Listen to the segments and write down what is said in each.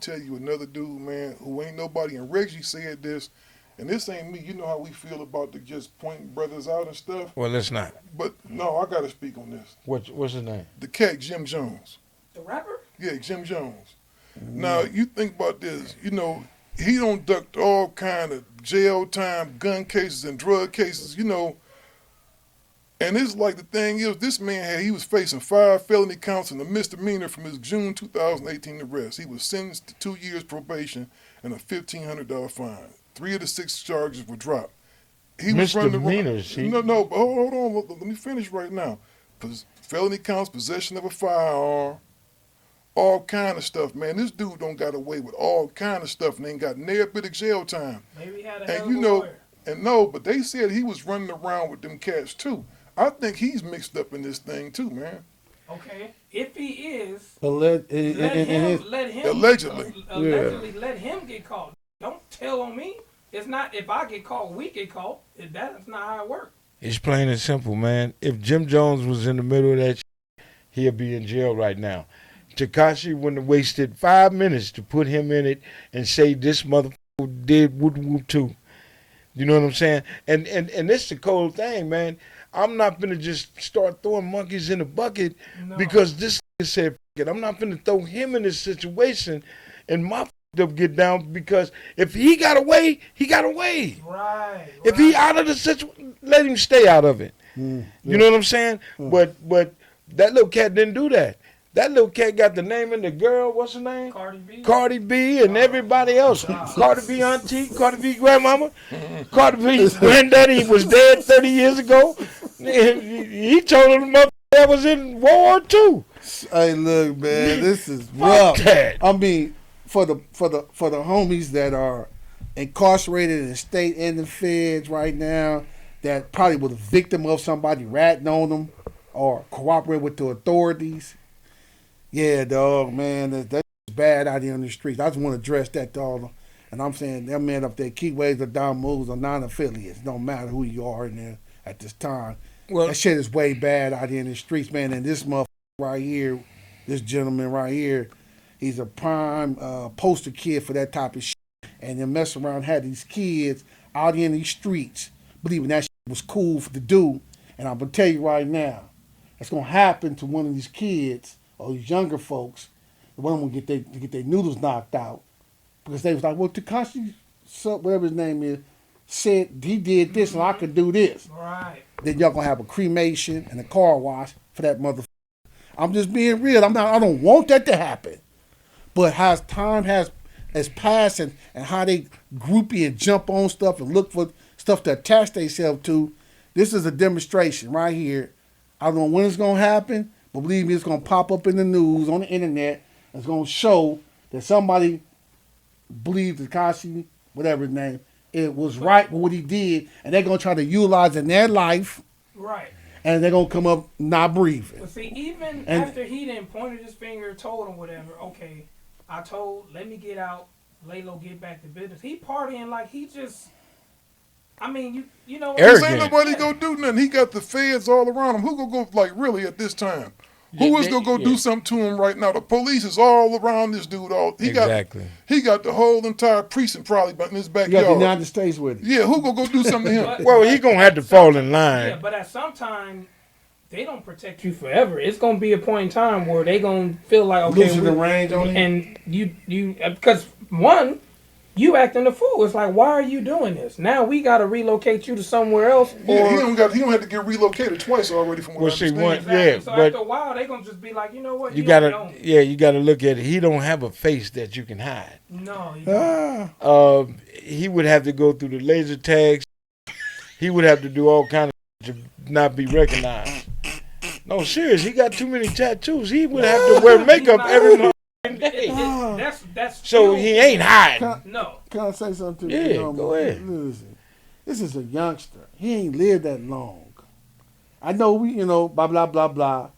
tell you another dude, man, who ain't nobody, and Reggie said this, and this ain't me. You know how we feel about the just pointing brothers out and stuff. Well, let's not. But no, I got to speak on this. What's his name? The cat, Jim Jones. The rapper? Yeah, Jim Jones. Now, you think about this. You know, he don't ducked all kind of jail time, gun cases, and drug cases, you know. And it's like the thing is, this man he was facing 5 felony counts and a misdemeanor from his June 2018 arrest. He was sentenced to 2 years probation and a $1,500 fine. 3 of the 6 charges were dropped. He was misdemeanors. No, but hold on. Let me finish right now. Felony counts, possession of a firearm, all kind of stuff, man. This dude don't got away with all kind of stuff and ain't got near a bit of jail time. Maybe he had a And hell of you a know, lawyer. and no, but they said he was running around with them cats too. I think he's mixed up in this thing too, man. Okay, if he is, Allegedly. let him get caught. Don't tell on me. It's not if I get caught, we get caught. That's not how it works. It's plain and simple, man. If Jim Jones was in the middle of that shit, he'd be in jail right now. TEKASHI wouldn't have wasted 5 minutes to put him in it and say this motherfucker did whoop whoop too. You know what I'm saying? And this the cold thing, man. I'm not gonna just start throwing monkeys in the bucket because this said, "F it." I'm not gonna throw him in this situation and my up get down because if he got away, he got away. Right. If he out of the situation, let him stay out of it. You know what I'm saying? But that little cat didn't do that. That little cat got the name of the girl. What's her name? Cardi B and everybody else. Cardi B auntie, Cardi B grandmama, Cardi B's granddaddy was dead 30 years ago. He told him that was in World War II. Hey, look, man, this is rough. That. I mean, for the homies that are incarcerated in the state and the feds right now, that probably was a victim of somebody ratting on them or cooperating with the authorities. Yeah, dog, man, that's bad out here on the streets. I just want to address that, dog. And I'm saying, them men up there, key ways of down moves are non-affiliates. Don't matter who you are in there at this time. Well, that shit is way bad out here in the streets, man. And this motherfucker right here, this gentleman right here, he's a prime poster kid for that type of shit. And then mess around, had these kids out here in these streets believing that shit was cool to do. And I'm going to tell you right now, it's going to happen to one of these kids or these younger folks. One of them will get their noodles knocked out because they was like, well, TEKASHI, whatever his name is, said he did this and I could do this. Right. Then y'all going to have a cremation and a car wash for that motherfucker. I'm just being real. I don't want that to happen. But as time has passed and how they groupie and jump on stuff and look for stuff to attach themselves to, this is a demonstration right here. I don't know when it's going to happen, but believe me, it's going to pop up in the news, on the internet. It's going to show that somebody believed TEKASHI, whatever his name, it was right with what he did, and they're going to try to utilize it in their life. Right. And they're going to come up not breathing. But see, even after he didn't pointed his finger, told him whatever, okay, let me get out, lay low, get back to business. He partying like he just, I mean, you know. Ain't nobody gonna do nothing. He got the feds all around him. Who gonna go, like, really at this time? Who is gonna go do something to him right now? The police is all around this dude. He got the whole entire precinct probably in his backyard. You got the United States with it. Yeah, who gonna go do something to him? Well, he gonna have to fall in line. Yeah, but at some time, they don't protect you forever. It's gonna be a point in time where they gonna feel like, okay, losing the range on and you because one, you acting a fool. It's like, why are you doing this? Now we got to relocate you to somewhere else. Yeah, he don't have to get relocated twice already from what I understand. Exactly. So after a while, they gonna just be like, you know what? You gotta look at it. He don't have a face that you can hide. No. He don't. He would have to go through the laser tags. He would have to do all kinds of to not be recognized. No, serious. He got too many tattoos. He would have to wear makeup every month. That's so he ain't hiding. Can I say something to you? Yeah, go ahead. Listen, this is a youngster. He ain't lived that long. I know blah, blah, blah, blah.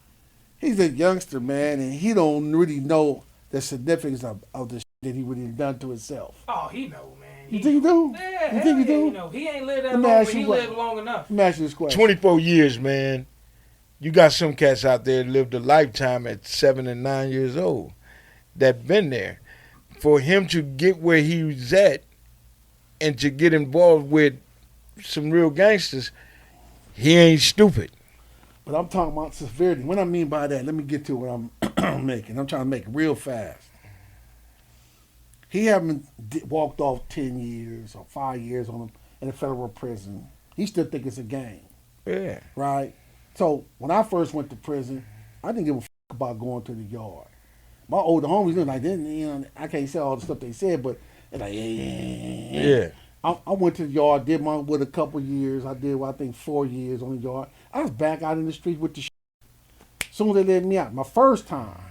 He's a youngster, man, and he don't really know the significance of the shit that he really done to himself. Oh, he know, man. You think he do? Yeah, you think he do? He know. He ain't lived that long, but he lived long enough. Let me ask you this question. 24 years, man. You got some cats out there that lived a lifetime at 7 and 9 years old that been there. for him to get where he was at and to get involved with some real gangsters, he ain't stupid. But I'm talking about severity. What I mean by that, let me get to what I'm making. I'm trying to make it real fast. He haven't walked off 10 years or 5 years on him in a federal prison. He still think it's a game, Yeah. right? So when I first went to prison, I didn't give a about going to the yard. My older homies, they're like, I can't say all the stuff they said, but they're like, Yeah. I went to the yard, did my with a couple years. I did, I think, 4 years on the yard. I was back out in the street with the shit. As soon as they let me out, my first time,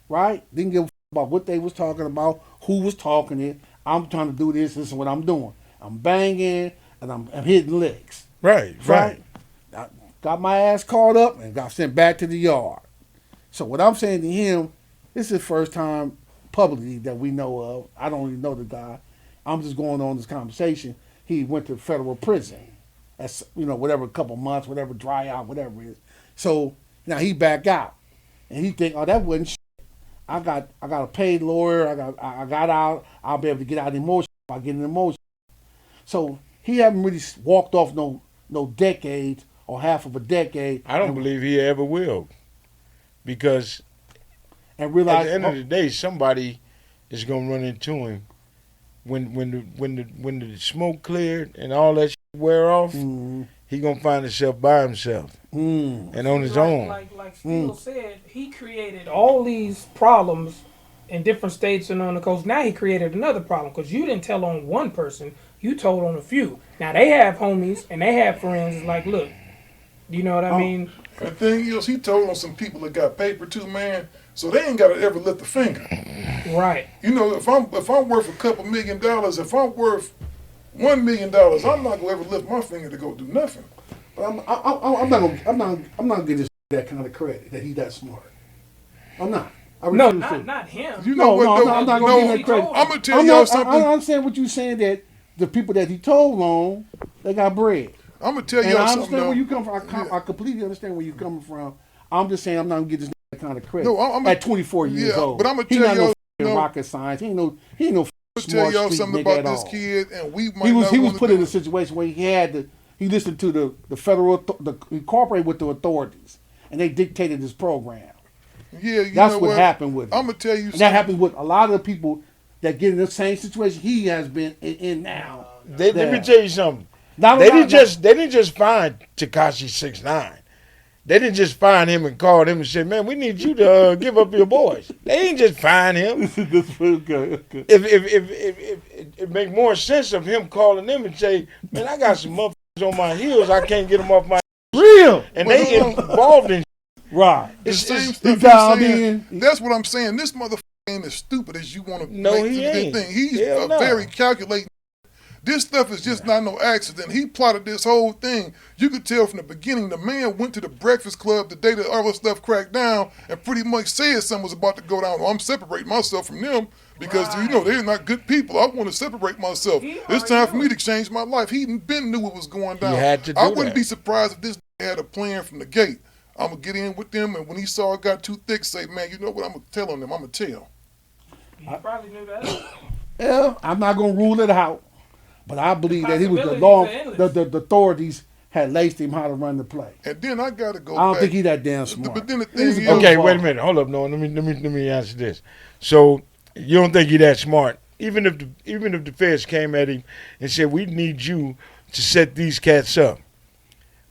right? Didn't give a about what they was talking about, who was talking it. I'm trying to do this. This is what I'm doing. I'm banging and I'm hitting licks. Right. I got my ass caught up and got sent back to the yard. So what I'm saying to him, this is the first time publicly that we know of. I don't even know the guy. I'm just going on this conversation. He went to federal prison. That's, whatever, a couple months, whatever, dry out, whatever it is. So now he back out. And he think, oh, that wasn't shit. I got a paid lawyer. I got out. I'll be able to get out emotion by getting emotion. So he haven't really walked off no decades or half of a decade. I don't believe he ever will, because and realize at the end of the day, somebody is gonna run into him when the smoke cleared and all that shit wear off. Mm-hmm. He gonna find himself by himself and on his own. Like Steele said, he created all these problems in different states and on the coast. Now he created another problem because you didn't tell on one person, you told on a few. Now they have homies and they have friends. It's like, look, you know what I mean? The thing is, he told on some people that got paper too, man. So they ain't got to ever lift a finger. Right. If I'm worth a couple $1 million, if I'm worth $1 million, I'm not gonna ever lift my finger to go do nothing. But I'm not gonna give this that kind of credit that he's that smart. I'm not. No, not him. You know what? I'm not gonna give him that credit. I'm gonna tell y'all something. I understand what you're saying, that the people that he told on, they got bread. I'm gonna tell y'all and I something. understand where you come from. I completely understand where you're coming from. I'm just saying I'm not gonna get this that kind of credit. No, I'm at 24 years old. But I'm gonna he tell y'all, no rocket science. He ain't no I'm gonna tell y'all street something nigga about this all. kid, and we might he was put in do a situation where he listened to the federal, he cooperated with the authorities, and they dictated his program. Yeah, that's what happened with him. I'm gonna tell you something. That happens with a lot of the people that get in the same situation he has been in now. Let me tell you something. They didn't just find TEKASHI 6IX9INE. They didn't just find him and call him and say, "Man, we need you to give up your boys." They ain't just find him. Okay. If it make more sense of him calling them and say, "Man, I got some motherfuckers on my heels. I can't get them off my real," and they involved in right. The same it's, stuff he's saying. That's what I'm saying. This motherfucker ain't as stupid as you want to make he ain't. Thing. He's very calculating. This stuff is just not no accident. He plotted this whole thing. You could tell from the beginning, the man went to the Breakfast Club the day that all this stuff cracked down and pretty much said something was about to go down. Well, I'm separating myself from them because, they're not good people. I want to separate myself. It's time for me to change my life. He been knew what was going down. He had to do I wouldn't be surprised if this had a plan from the gate. I'm going to get in with them, and when he saw it got too thick, say, man, you know what, I'm going to tell on them. I'm going to tell. He probably knew that. Yeah, I'm not going to rule it out. But I believe that he was the authorities had laced him how to run the play. And then I got to go I don't back. think he that damn smart. But then the thing is, okay, wait a minute. Hold up. No, let me answer this. So you don't think he that smart? Even if the feds came at him and said, "We need you to set these cats up,"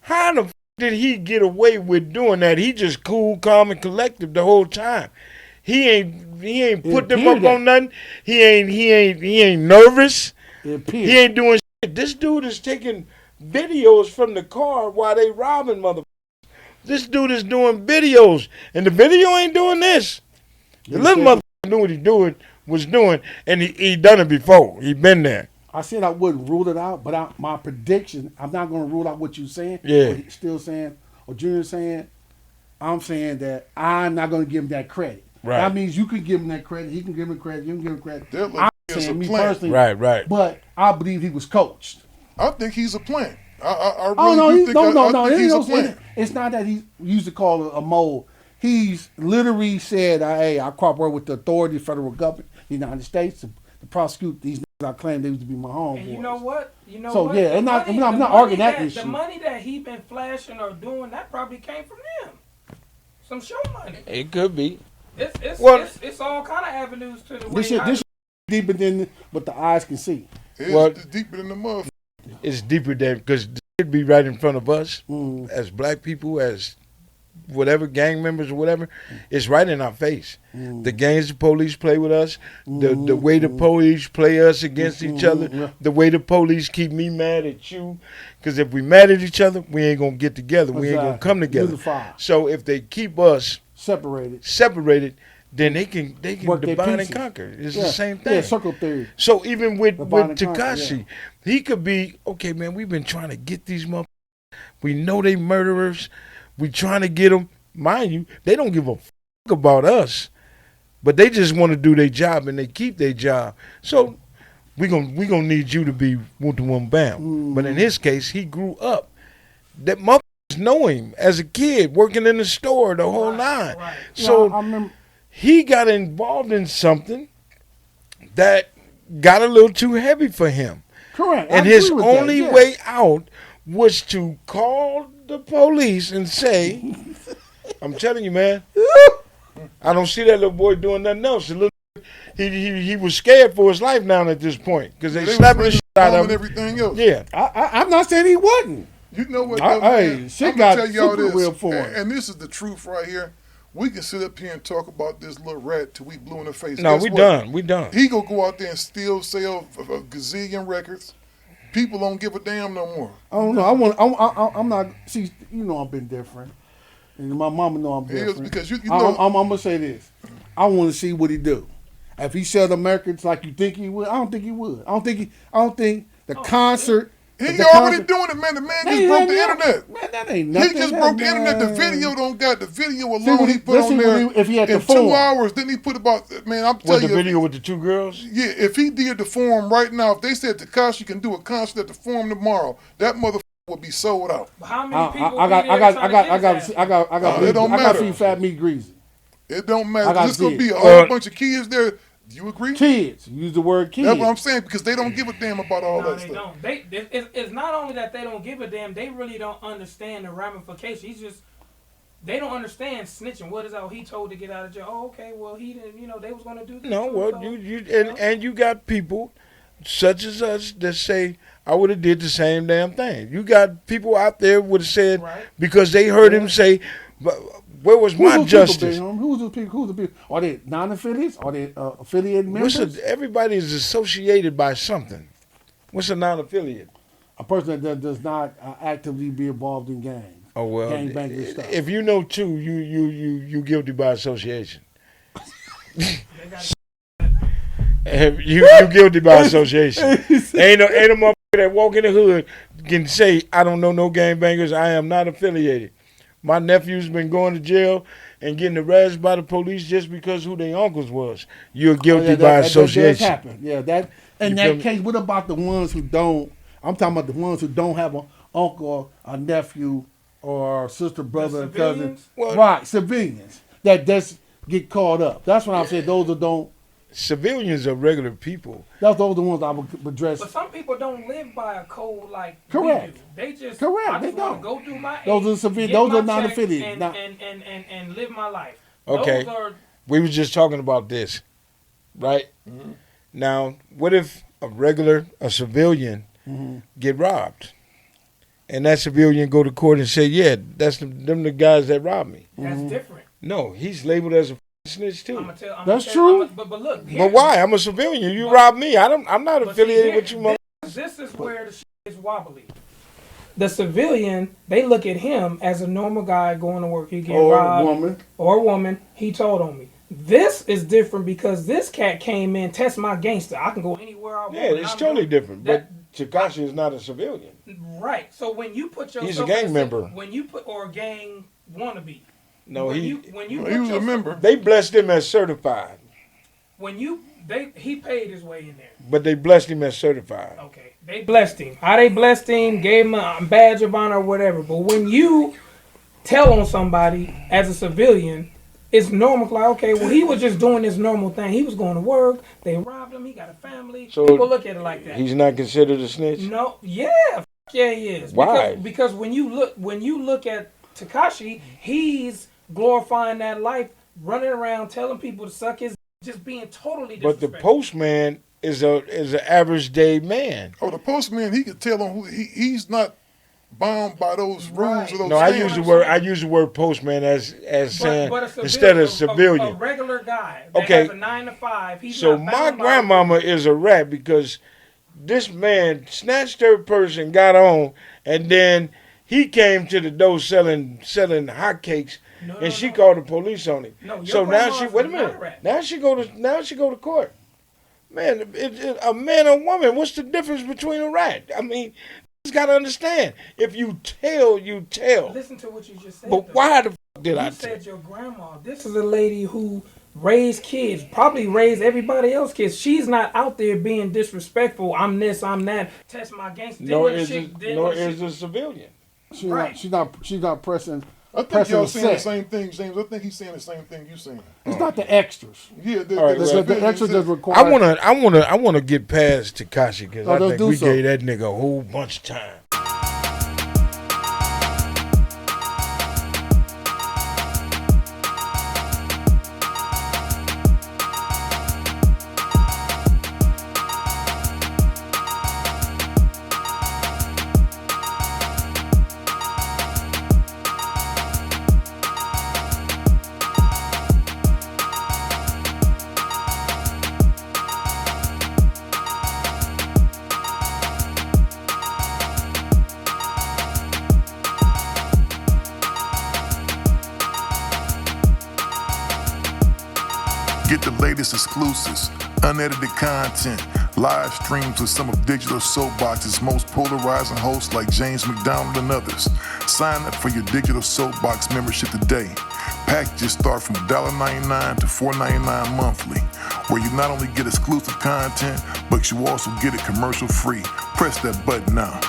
how the did he get away with doing that? He just cool, calm, and collective the whole time. He ain't put them up on nothing. He ain't nervous. He ain't doing shit. This dude is taking videos from the car while they robbing motherfuckers. This dude is doing videos, and the video ain't doing this. The little motherfucker knew what he was doing, and he done it before. He been there. I said I wouldn't rule it out, but my prediction, I'm not going to rule out what you're saying. Yeah. What he's still saying, or Junior's saying. I'm saying that I'm not going to give him that credit. Right. That means you can give him that credit. He can give him credit. You can give him credit. I'm saying me plan. personally. Right. But I believe he was coached. I think he's a plant. I really do think he's a plant. It's not that he used to call it a mold. he's literally said, "Hey, I cooperate with the authorities, federal government, the United States, to prosecute these niggas I claim they used to be my homeboys." And you know what? So, what? yeah, The I'm money not arguing that The issue. money that he been flashing or doing, that probably came from them. Some show money. It could be. It's all kind of avenues to the way. This deeper than what the eyes can see. It's deeper than the motherfucker. It's deeper than, because it be right in front of us Mm. as black people, as whatever gang members or whatever. It's right in our face. The games the police play with us, the way the police play us against each other, the way the police keep me mad at you. Because if we mad at each other, we ain't gonna get together. We ain't gonna come together. Unified. So if they keep us separated, then they can Work their divide and pieces. conquer. It's the same thing. Yeah, circle theory. So even with Divide and conquer, Tekashi, he could be, okay, man, we've been trying to get these motherfuckers. We know they murderers. We trying to get them. Mind you, they don't give a fuck about us, but they just want to do their job and they keep their job. So we gonna need you to be one bam. But in his case, he grew up. That motherfuckers know him as a kid, working in the store, the whole nine. Right. So I remember. he got involved in something that got a little too heavy for him. Correct. And I his agree with only that, way out was to call the police and say, I'm telling you, man, I don't see that little boy doing nothing else. He was scared for his life now at this point because they slapped the shit out of And him. everything else. Yeah. I'm not saying he wasn't. You know what? Hey, shit I'm got gonna tell y'all super this, real for him. and this is the truth right here. We can sit up here and talk about this little rat till we blue in the face. No, Guess we what? done. We done. He gonna go out there and still sell a gazillion records. People don't give a damn no more. I don't know. I'm not. See, you know, I've been different, and my mama know I'm It is different. because you know. I'm gonna say this. I want to see what he do. If he sell the records like you think he would, I don't think he would. I don't think the concert. He the already concert- doing it, man. The man They just broke the ain't internet. Man, that ain't nothing. He just That broke the internet. The man. video don't got the video See alone. what He put let's on see there if he had in the form. 2 hours. Then he put about, man. I'm Was telling the you. video with the two girls? Yeah, if he did the forum right now, if they said Tekashi can do a concert at the forum tomorrow, that motherfucker would be sold out. How many people? I got It don't I got matter. to see Fat Meat Greasy. It don't I matter. gotta There's gonna see be it. a whole bunch of kids there. Do you agree? Kids. Use the word kids. That's what I'm saying because they don't give a damn about all No, that they stuff. don't. It's not only that they don't give a damn. They really don't understand the ramifications. He's just they don't understand snitching. What is that? He told to get out of jail. Oh, okay. Well, he didn't. You know, they was gonna do this. No, too, well, so, and you got people such as us that say I would have did the same damn thing. You got people out there would have said Right. because they heard him say, "Where was my justice?" Who's the people? Who's the people? Are they non-affiliates? Are they affiliated members? Everybody is associated by something. What's a non-affiliate? A person that does not actively be involved in gangs. Oh well, Gangbanging stuff. if you know two, you guilty by association. They got you guilty by association. ain't a motherfucker that walk in the hood can say I don't know no gangbangers. I am not affiliated. My nephew's been going to jail and getting harassed by the police just because who their uncles was. You're guilty by association. That does happen. Yeah, that in You that feel me? case. What about the ones who don't? I'm talking about the ones who don't have an uncle, a nephew, or sister, brother, and cousin. civilians? Well- Right, civilians that just get caught up. That's what I'm saying. Those that don't. Civilians are regular people. Those are the ones I would address. But some people don't live by a code like Correct. we do. They just Correct, I they just want to don't. go do my Those are eight, civilians. get Those my are not check, affiliated. and, Not- and live my life. Okay. Those are We was just talking about this, right? Mm-hmm. Now, what if a civilian get robbed? And that civilian go to court and say, yeah, them the guys that robbed me. that's different. No, he's labeled as a snitch too. I'm gonna tell. That's true. But look. But why? I'm a civilian. You robbed me. I'm not But affiliated see, with you, mother. This is where the shit is wobbly. The civilian, they look at him as a normal guy going to work. He get Or robbed. woman. Or woman. He told on me. This is different because this cat came in, test my gangster. I can go anywhere I want. Yeah, and it's I'm totally doing- different. that- But Tekashi is not a civilian. Right. So when you put yourself He's a gang in member. when you put or a gang wannabe. No, when he you put He was a yourself- member. they blessed him as certified, he paid his way in there. but they blessed him as certified. Okay. They blessed him. How they blessed him, gave him a badge of honor or whatever. But when you tell on somebody as a civilian, it's normal. Like, okay, well, he was just doing this normal thing. He was going to work. They robbed him. He got a family. So people look at it like that. He's not considered a snitch? No, yeah, yeah, he is. Why? Because when you look at Tekashi, he's glorifying that life, running around telling people to suck his, just being totally But the disrespectful. postman is an average day man. Oh, the postman, he could tell on who he's not bound by those rules or those No, I standards. use the word postman as saying But a civilian, instead of civilian. a regular guy that Okay. has a 9 to 5. He's So not my bound by- grandmama is a rat because this man snatched her purse and got on, and then he came to the door selling hotcakes, No, and she no. called the police on him. No, your So now she grandma's wait a not a minute. rat. Now she go to court. Man, a man or woman. What's the difference between a rat? I mean, you got to understand. If you tell, you tell. Listen to what you just said. But though. why the fuck did I You tell? said your grandma. This is a lady who raised kids, probably raised everybody else's kids. She's not out there being disrespectful. I'm this, I'm that. Test my gangster. Nor is a civilian. Right. She's not pressing. I think pressing y'all the saying the set. same thing, James. I think he's saying the same thing you're saying. It's not the extras. Yeah, All right, The extras that's I required. wanna get past Tekashi because I let's think do we so. gave that nigga a whole bunch of time. Get the latest exclusives, unedited content, live streams with some of Digital Soapbox's most polarizing hosts like James McDonald and others. Sign up for your Digital Soapbox membership today. Packages start from $1.99 to $4.99 monthly, where you not only get exclusive content, but you also get it commercial free. Press that button now.